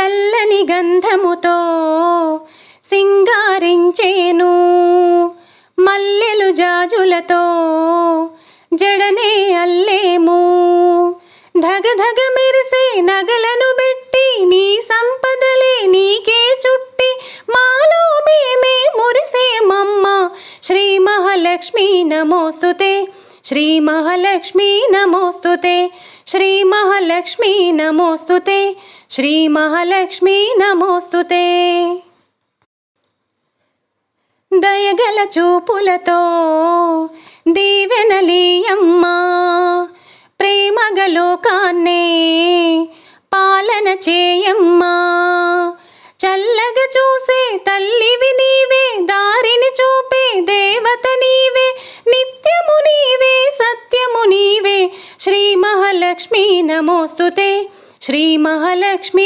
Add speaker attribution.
Speaker 1: చల్లని గంధముతో సింగారించేను, మల్లెలు జాజులతో జడనే అల్లేము. ధగధగ మెరిసే నగలను పెట్టి నీ సంపదలే నీకే చుట్టి మాలో మేమే మురిసేమమ్మ. శ్రీ మహాలక్ష్మీ నమోస్తుతే, శ్రీ మహాలక్ష్మీ నమోస్తుతే, శ్రీ మహాలక్ష్మీ నమోస్తుతే, శ్రీ మహాలక్ష్మీ నమోస్తుతే. దయగల చూపులతో దీవెనలీయమ్మా, ప్రేమగ లోకాన్నే పాలన చేయమ్మా. చల్లగా చూసే తల్లివి నీవే, దారిని చూపే దేవత నీవే, నిత్యము నీవే సత్యము నీవే. శ్రీ మహాలక్ష్మీ నమోస్తుతే, శ్రీ మహాలక్ష్మీ